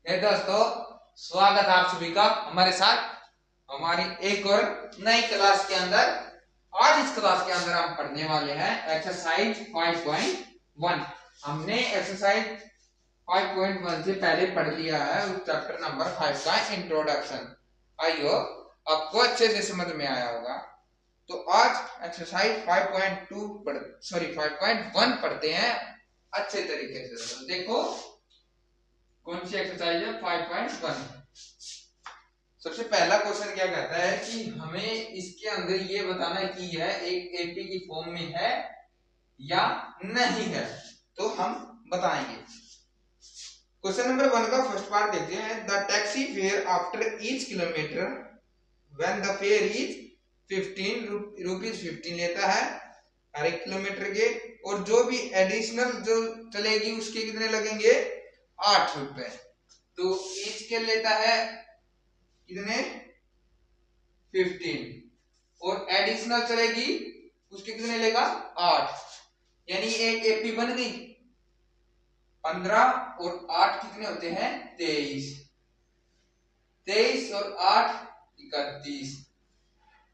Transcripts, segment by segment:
दोस्तों, स्वागत है आप सभी का हमारे साथ हमारी एक और नई क्लास के अंदर। आज इस क्लास के अंदर हम पढ़ने वाले हैं एक्सरसाइज 5.1। हमने एक्सरसाइज 5.1 से पहले पढ़ लिया है उस चैप्टर नंबर 5 का इंट्रोडक्शन। आई होप आपको अच्छे से समझ में आया होगा। तो आज एक्सरसाइज 5.1 पढ़ते हैं अच्छे तरीके से। तो देखो कौन सी एक्सरसाइज है 5.1। सबसे पहला क्वेश्चन क्या कहता है कि हमें इसके अंदर ये बताना है कि यह एक एपी की फॉर्म में है या नहीं है, तो हम बताएंगे। क्वेश्चन नंबर 1 का फर्स्ट पार्ट देखते हैं। The taxi fare after each kilometre when the fair is 15 rupees 15 लेता है हर एक किलोमीटर के, और जो भी एडिशनल जो चलेगी उसके कितने लगेंगे 8 रुपए। तो ईच के लेता है कितने 15 और एडिशनल चलेगी उसके कितने लेगा 8, यानी एक एपी बन गई 15 और 8 कितने होते हैं 23। 23 और 8 31।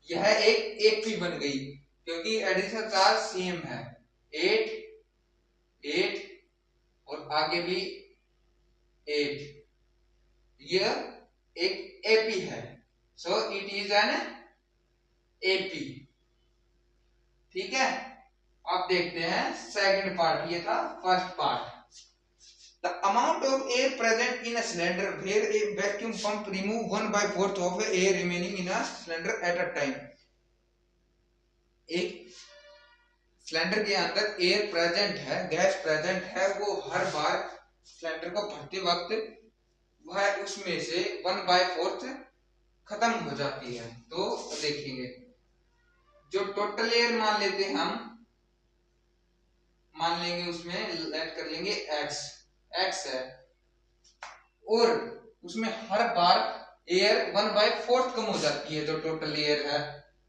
यह एक एपी बन गई क्योंकि एडिशनल चार्ज सेम है 8 8 और आगे भी 8। यह एक एपी है, so it is an AP. ठीक है, अब देखते हैं सेकंड पार्ट। ये था first part. The amount of air present in a cylinder where a vacuum pump remove 1/4 of air remaining in a cylinder at a time. एक cylinder के अंदर एयर प्रेजेंट है, गैस प्रेजेंट है, वो हर बार cylinder को भरते वक्त वह उसमें से 1/4 खत्म हो जाती है। तो देखेंगे जो टोटल एयर मान लेते हैं हम, मान लेंगे उसमें लेट कर लेंगे x है, और उसमें हर बार एयर 1/4 कम हो जाती है। जो टोटल एयर है,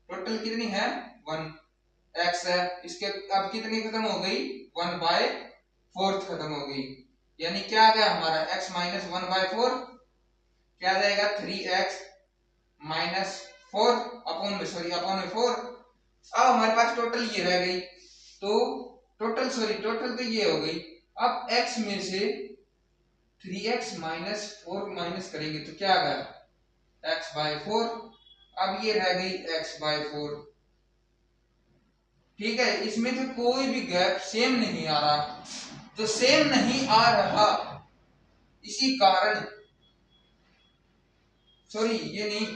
टोटल कितनी है 1x है, इसके अब कितनी खत्म हो गई 1/4 खत्म हो गई, यानी क्या आ गया हमारा x माइनस 1/4 क्या आ जाएगा 3x माइनस 4 अपॉन में 4। अब हमारे पास टोटल ये रह गई, तो टोटल तो ये हो गई। अब x में से 3x माइनस 4 माइनस करेंगे तो क्या आ गया x/4। अब ये रह गई x/4। ठीक है, इसमें तो कोई भी गैप सेम नहीं आ रहा, तो सेम नहीं आ रहा इसी कारण ये नहीं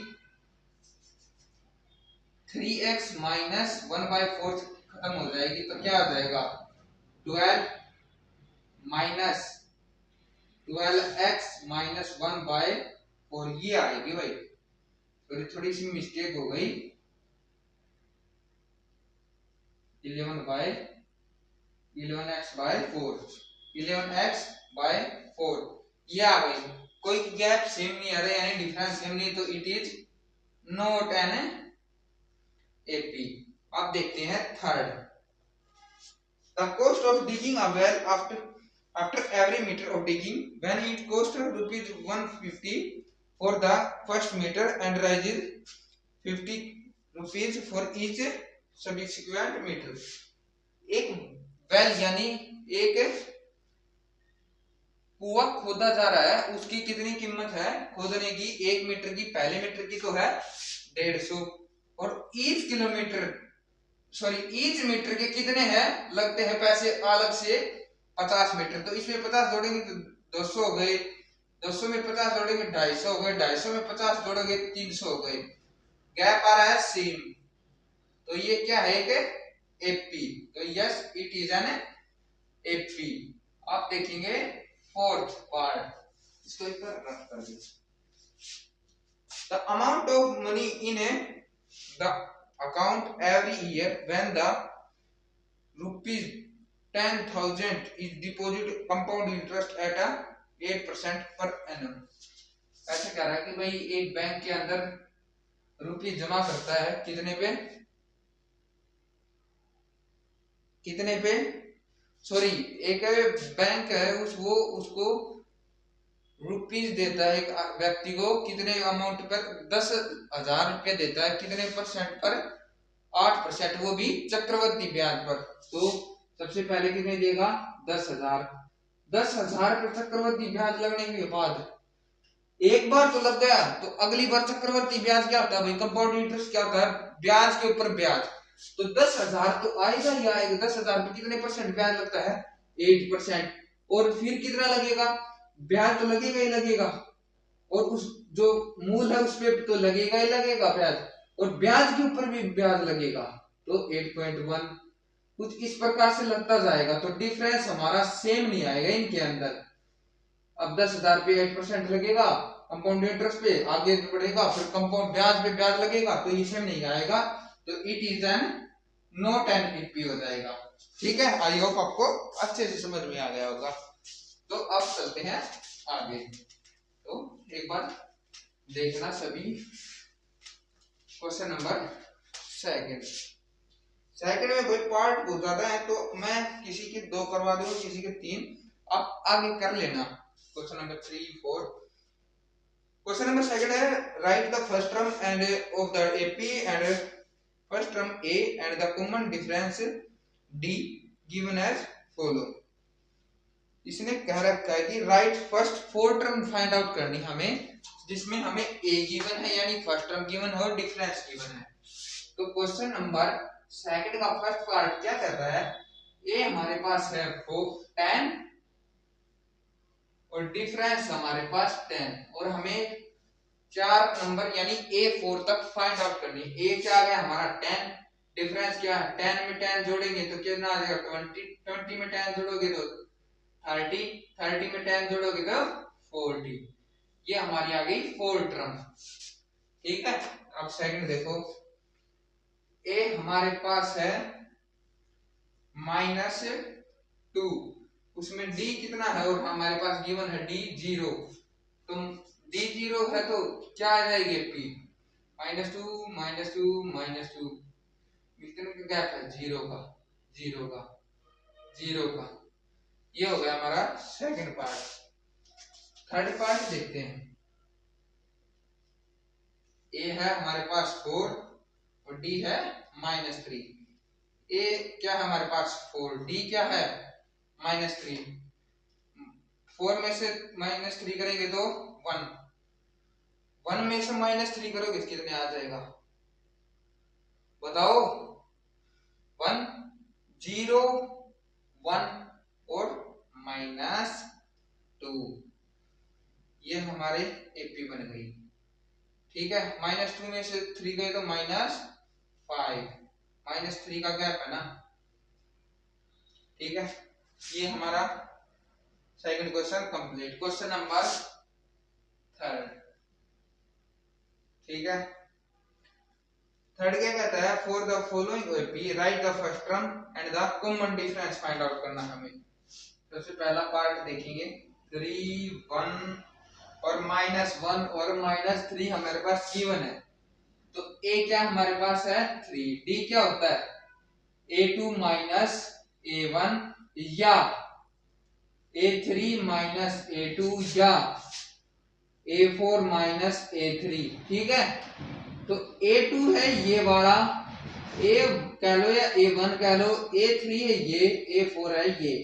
3x माइनस 1/4 खत्म हो जाएगी तो क्या आ जाएगा 12 माइनस 12x माइनस 1/4 ये आएगी भाई। थोड़ी सी मिस्टेक हो गई 11x/4 ये आ गई। कोई गैप सेम नहीं आ रहा, यानी डिफरेंस सेम नहीं, तो it is not an AP. अब देखते हैं third. The cost of digging a well after every meter of digging when it cost rupees 150 for the first meter and rises 50 rupees for each subsequent meter। एक well यानी एक कुआं खोदा जा रहा है, उसकी कितनी कीमत है खोदने की, 1 मीटर की, पहले मीटर की तो है 150, और ईच मीटर के कितने हैं लगते हैं पैसे अलग से 50 मीटर। तो इसमें 50 जोड़ेंगे तो 200 हो गए, 200 में 50 जोड़ेंगे 250 हो गए, 250 में 50 जोड़ोगे 300 हो गए। गैप आ रहा है सेम, तो ये क्या है एक एपी। तो yes it is an AP. आप देखेंगे फोर्थ पार्ट, इसको एक बार रख कर दीजिए। The amount of money in the account every year when the rupees 10,000 is deposited compound interest at a 8% per annum। ऐसे कह रहा है कि भाई एक बैंक के अंदर रुपये जमा करता है कितने पे एक बैंक है उसको रुपीज देता है एक व्यक्ति को कितने अमाउंट पर, 10,000 रुपये देता है, कितने परसेंट पर, 8%, वो भी चक्रवर्ती ब्याज पर। तो सबसे पहले कितने देगा, 10,000। 10,000 पर चक्रवर्ती ब्याज लगने के बाद एक बार तो लग गया, तो अगली बार चक्रवर्ती ब्याज क्या होता है भाई, कंपाउंड इंटरेस्ट क्या होता है, ब्याज के ऊपर ब्याज। तो 10,000 तो आएगा ही आएगा, 10,000 पे कितने परसेंट ब्याज लगता है, 8%। और फिर कितना लगेगा, ब्याज तो लगेगा ही लगेगा, और उस जो मूल है उस पे तो लगेगा ही लगेगा ब्याज, और ब्याज के ऊपर भी ब्याज लगेगा। तो 8.1 कुछ इस प्रकार से लगता जाएगा, तो डिफरेंस हमारा सेम नहीं आएगा इनके अंदर। अब 10,000 पे 8% लगेगा कंपाउंड इंटरेस्ट पे, आगे बढ़ेगा फिर कंपाउंड ब्याज पे ब्याज लगेगा, तो ये सेम नहीं आएगा, तो it is N not an EP हो जाएगा। ठीक है, आई होप आपको अच्छे से समझ में आ गया होगा। तो अब चलते हैं आगे। तो एक बार देखना सभी क्वेश्चन नंबर सेकंड में कोई पार्ट हो जाता है तो मैं किसी की 2 करवा दूंगा, किसी के 3, आप आगे कर लेना। Question number 3, 4। Question number second है, right the first term and of the AP and first term A and the common difference D given as follow. इसने कह रखा है कि right first 4 term find out करनी हमें, जिसमें हमें ए गिवन है यानी फर्स्ट टर्म गिवन है और डिफरेंस गिवन है। तो क्वेश्चन नंबर सेकंड का फर्स्ट पार्ट क्या कर रहा है, ए हमारे पास है 10 और डिफरेंस हमारे पास 10, और हमें 4 नंबर यानी A4 तक फाइंड आउट करनी है। ए क्या आ गया हमारा 10, डिफरेंस क्या है, 10 में 10 जोड़ेंगे तो कितना आ जाएगा 20, 20 में 10 जोड़ोगे तो 30, 30 में 10 जोड़ोगे तो 40। ये हमारी आ गई 4 टर्म। ठीक है, अब सेकंड देखो, ए हमारे पास है -2, उसमें डी कितना है, और हमारे पास गिवन है डी 0, तो डी 0 है तो क्या आ जाएगी पी, -2 -2 कितने का गैप है, 0 का 0 का 0 का। ये हो गया हमारा सेकंड पार्ट। थर्ड पार्ट देखते हैं, ए है हमारे पास 4 और डी है -3। ए क्या है हमारे पास 4, डी क्या है -3, 4 में से -3 करेंगे तो 1, 1 में से -3 करोगे कितने आ जाएगा बताओ, 1 0 1 और -2, ये हमारे एपी बन गई। ठीक है, -2 में से 3 गए तो -5, -3 का गैप है ना। ठीक है, ये हमारा second question complete. Question number third. ठीक है, थर्ड क्या कहता है, for the following AP right the first term and the common difference find out करना हमें। सबसे पहला पार्ट देखेंगे, 3 1 और -1 और -3 हमारे पास गिवन है, तो a क्या हमारे पास है 3, d क्या होता है a2 -a1 या a3 -a2 या a4 -a3। ठीक है, तो a2 है ये वाला, a कह लो या a1 कह लो, a3 है ये, a4 है ये,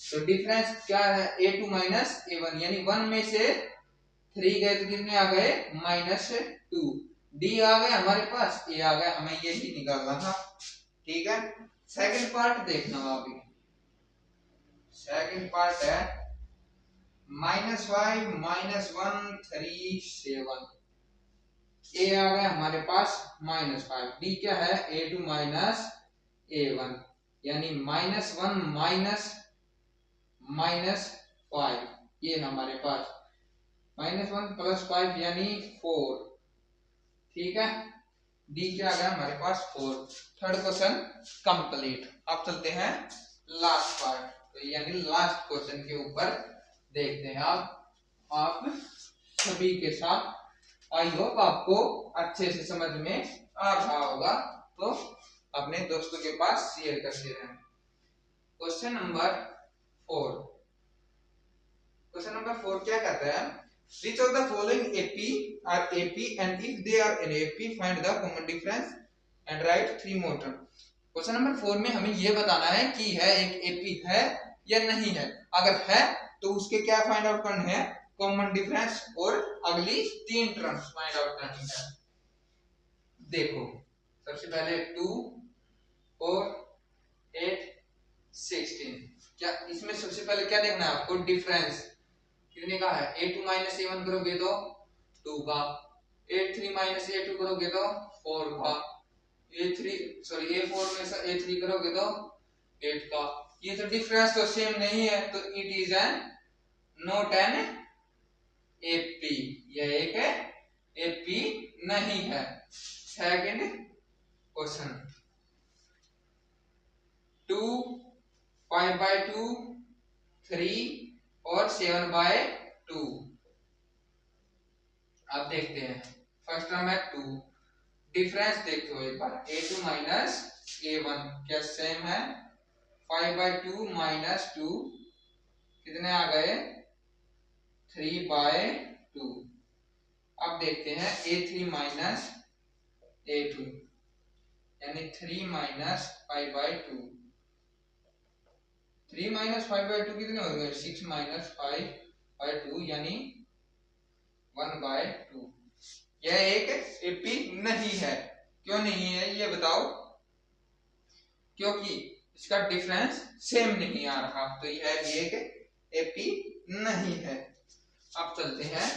तो डिफरेंस क्या है a2 -a1, यानी 1 में से 3 गए तो कितने आ गए -2, डी आ गया हमारे पास, ए आ गया, हमें यही निकालना था। ठीक है, सेकंड पार्ट देखना अभी। सेकंड पार्ट है -5 -1 3 7, ए आ गया हमारे पास -5, डी क्या है a2 -a1, यानी -1 -5, ये हमारे पास -1 + 5 यानी 4। ठीक है, डी क्या आ गया हमारे पास 4। Third question complete. अब चलते हैं लास्ट पार्ट, तो यानी लास्ट क्वेश्चन के ऊपर देखते हैं। आप सभी के साथ आई होप आपको अच्छे से समझ में आ रहा होगा, तो अपने दोस्तों के पास शेयर करते रहें। Question number 4। क्वेश्चन नंबर 4 क्या कहता है, which of the following AP are AP and if they are an AP find the common difference and write 3 more term। Question number 4 में हमें ये बताना है कि है एक AP है या नहीं है, अगर है तो उसके क्या फाइंड आउट करने हैं, कॉमन डिफरेंस और अगली 3 टर्म्स फाइंड आउट करनी है। देखो सबसे पहले 2 4 8 16, क्या इसमें सबसे पहले क्या देखना है आपको, डिफरेंस कितने का है, a2 माइनस a1 करोगे तो 2 का, a3 माइनस a2 करोगे तो 4 का, a4 में से a3 करोगे तो 8 का। ये तो डिफरेंस तो सेम नहीं है, तो it is N not an AP, यह एक एपी नहीं है। सेकंड क्वेश्चन 2 5/2 3 और 7/2। अब देखते हैं फर्स्ट टर्म है 2, डिफरेंस देखो एक बार, a2 माइनस a1 क्या सेम है, 5/2 माइनस 2 कितने आ गए 3/2। अब देखते हैं a3 माइनस a2 यानी 3 माइनस 5/2, 3 माइनस 5/2 कितने हो गए, 6 माइनस 5/2 यानी 1/2। यह एक एपी नहीं है, क्यों नहीं है ये बताओ, क्योंकि इसका डिफरेंस सेम नहीं आ रहा, तो यह एक एपी नहीं है। अब चलते हैं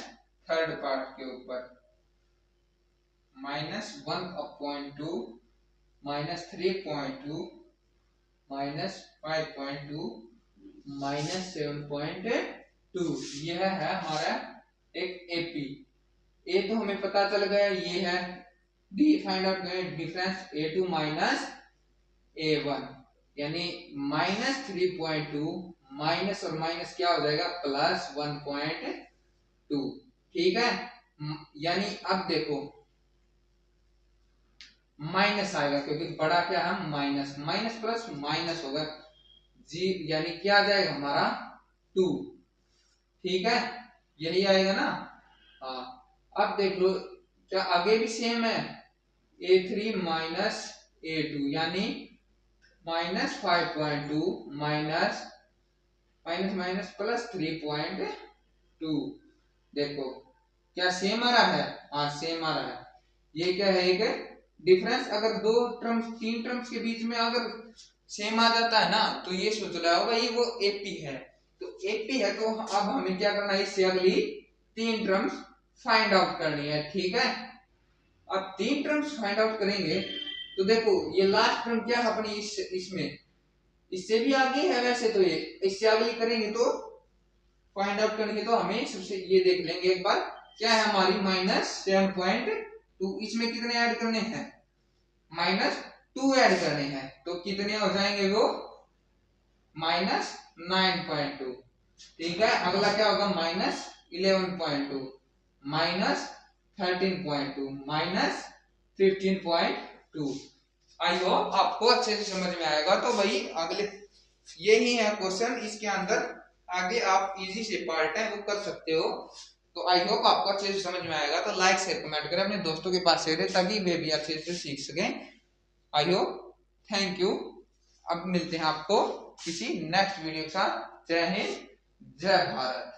थर्ड पार्ट के ऊपर, -1/2 -3/2 -5/2 -7/2, यह है हमारा एक एपी। ए तो हमें पता चल गया ये है, डी फाइंड आउट करें, डिफरेंस a2 माइनस a1 यानी -3/2 माइनस और माइनस क्या हो जाएगा +1/2, ठीक है। यानी अब देखो माइनस आएगा क्योंकि बड़ा क्या है माइनस, माइनस प्लस माइनस होगा जी, यानी क्या आ जाएगा हमारा 2, ठीक है, यही आएगा ना। हाँ अब देख लो क्या आगे भी सेम है, a3 माइनस a2 यानी -5/2 माइनस माइनस माइनस प्लस 3/2, देखो क्या सेम आ रहा है, हाँ सेम आ रहा है। ये क्या है एक डिफरेंस, अगर 2 टर्म्स 3 टर्म्स के बीच में अगर सेम आ जाता है ना तो ये सोच रहा होगा ये वो एपी है, तो एपी है तो अब हमें क्या करना है, इससे अगली 3 टर्म्स फाइंड आउट करनी है, ठीक है। अब 3 टर्म्स फाइंड आउट करेंगे तो देखो ये लास्ट टर्म क्या है अपनी इसमें इससे भी आगे है, वैसे तो ये इससे अगली करेंगे तो फाइंड आउट करेंगे तो हमें सबसे ये देख लेंगे एक बार क्या है हमारी -7/2, इसमें कितने ऐड करने हैं -2 ऐड करने हैं, तो कितने हो जाएंगे वो -9/2, ठीक है। अगला क्या होगा -11/2 -13/2 -15/2। आई होप आपको अच्छे से समझ में आएगा। तो भाई अगले यही है क्वेश्चन, इसके अंदर आगे आप इजी से पार्ट है वो कर सकते हो। तो आई होप आपको अच्छे से समझ में आएगा, तो लाइक शेयर कमेंट करें, अपने दोस्तों के पास शेयर करें ताकि वे भी अच्छे से सीख सकें। I hope, thank you. अब मिलते हैं आपको किसी नेक्स्ट वीडियो के साथ। जय हिंद, जय भारत।